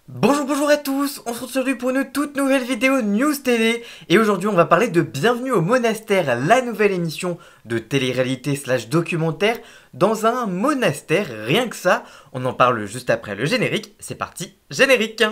Bonjour à tous, on se retrouve aujourd'hui pour une toute nouvelle vidéo News Télé et aujourd'hui on va parler de Bienvenue au monastère, la nouvelle émission de télé-réalité slash documentaire dans un monastère, rien que ça, on en parle juste après le générique, c'est parti, générique.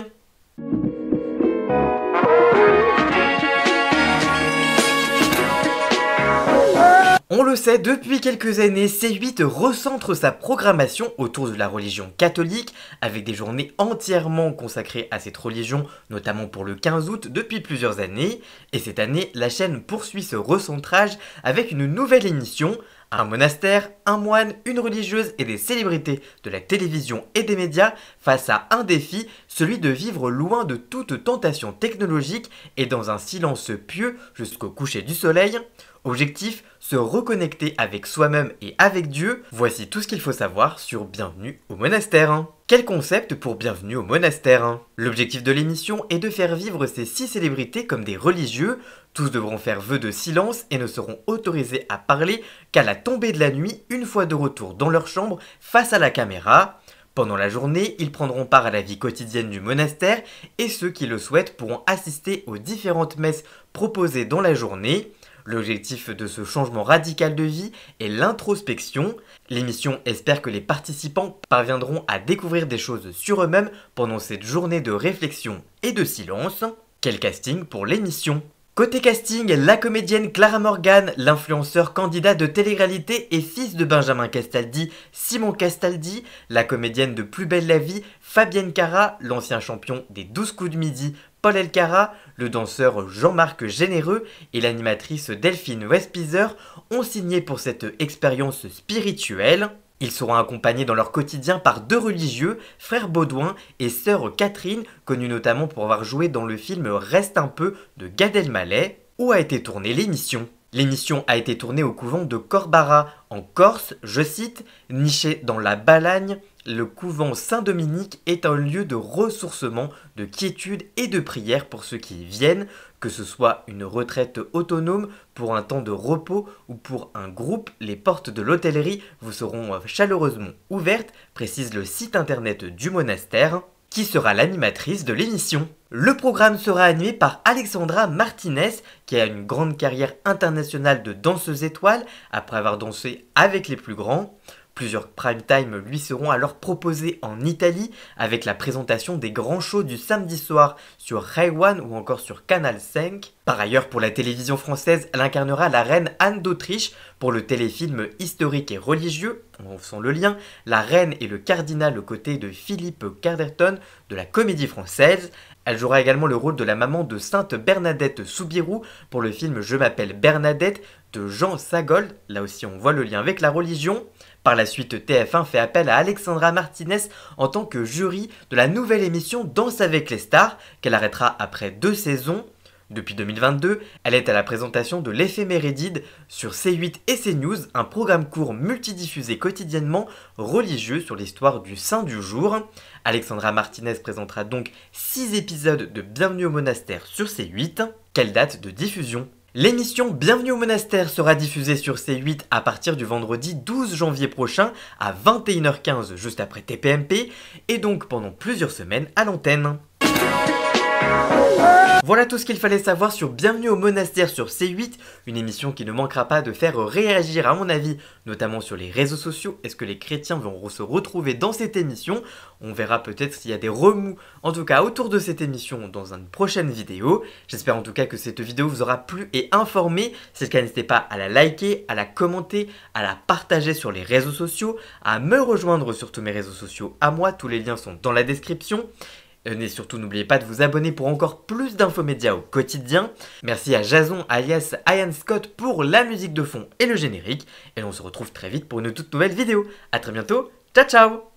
On le sait, depuis quelques années, C8 recentre sa programmation autour de la religion catholique, avec des journées entièrement consacrées à cette religion, notamment pour le 15 août depuis plusieurs années. Et cette année, la chaîne poursuit ce recentrage avec une nouvelle émission, un monastère, un moine, une religieuse et des célébrités de la télévision et des médias face à un défi, celui de vivre loin de toute tentation technologique et dans un silence pieux jusqu'au coucher du soleil. Objectif, se reconnecter avec soi-même et avec Dieu. Voici tout ce qu'il faut savoir sur Bienvenue au monastère. Quel concept pour Bienvenue au monastère? L'objectif de l'émission est de faire vivre ces 6 célébrités comme des religieux. Tous devront faire vœu de silence et ne seront autorisés à parler qu'à la tombée de la nuit, une fois de retour dans leur chambre face à la caméra. Pendant la journée, ils prendront part à la vie quotidienne du monastère et ceux qui le souhaitent pourront assister aux différentes messes proposées dans la journée. L'objectif de ce changement radical de vie est l'introspection. L'émission espère que les participants parviendront à découvrir des choses sur eux-mêmes pendant cette journée de réflexion et de silence. Quel casting pour l'émission? Côté casting, la comédienne Clara Morgan, l'influenceur candidat de télé-réalité et fils de Benjamin Castaldi, Simon Castaldi, la comédienne de Plus belle la vie, Fabienne Cara, l'ancien champion des 12 coups de midi, Paul Elkarat, le danseur Jean-Marc Généreux et l'animatrice Delphine Westpizer ont signé pour cette expérience spirituelle. Ils seront accompagnés dans leur quotidien par 2 religieux, frère Baudouin et sœur Catherine, connus notamment pour avoir joué dans le film Reste un peu de Gad Elmaleh, où a été tournée l'émission. L'émission a été tournée au couvent de Corbara, en Corse, je cite, niché dans la Balagne. Le couvent Saint-Dominique est un lieu de ressourcement, de quiétude et de prière pour ceux qui y viennent, que ce soit une retraite autonome, pour un temps de repos ou pour un groupe, les portes de l'hôtellerie vous seront chaleureusement ouvertes, précise le site internet du monastère. Qui sera l'animatrice de l'émission? Le programme sera animé par Alexandra Martinez, qui a une grande carrière internationale de danseuse étoile, après avoir dansé avec les plus grands. Plusieurs prime time lui seront alors proposés en Italie avec la présentation des grands shows du samedi soir sur Rai One ou encore sur Canal 5. Par ailleurs, pour la télévision française, elle incarnera la reine Anne d'Autriche pour le téléfilm historique et religieux, on sent le lien, La Reine et le Cardinal aux côtés de Philippe Carderton de la Comédie Française. Elle jouera également le rôle de la maman de Sainte Bernadette Soubirous pour le film Je m'appelle Bernadette de Jean Sagold, là aussi on voit le lien avec la religion. Par la suite, TF1 fait appel à Alexandra Martinez en tant que jury de la nouvelle émission Danse avec les stars, qu'elle arrêtera après 2 saisons. Depuis 2022, elle est à la présentation de l'éphéméridide sur C8 et CNews, un programme court multidiffusé quotidiennement religieux sur l'histoire du saint du jour. Alexandra Martinez présentera donc 6 épisodes de Bienvenue au monastère sur C8. Quelle date de diffusion? L'émission Bienvenue au monastère sera diffusée sur C8 à partir du vendredi 12 janvier prochain à 21h15 juste après TPMP et donc pendant plusieurs semaines à l'antenne. Voilà tout ce qu'il fallait savoir sur Bienvenue au monastère sur C8, une émission qui ne manquera pas de faire réagir à mon avis, notamment sur les réseaux sociaux. Est-ce que les chrétiens vont se retrouver dans cette émission? On verra peut-être s'il y a des remous, en tout cas autour de cette émission dans une prochaine vidéo. J'espère en tout cas que cette vidéo vous aura plu et informé. Si c'est le cas, n'hésitez pas à la liker, à la commenter, à la partager sur les réseaux sociaux, à me rejoindre sur tous mes réseaux sociaux à moi, tous les liens sont dans la description. Et surtout, n'oubliez pas de vous abonner pour encore plus d'infomédias au quotidien. Merci à Jason alias Ian Scott pour la musique de fond et le générique. Et on se retrouve très vite pour une toute nouvelle vidéo. A très bientôt, ciao ciao!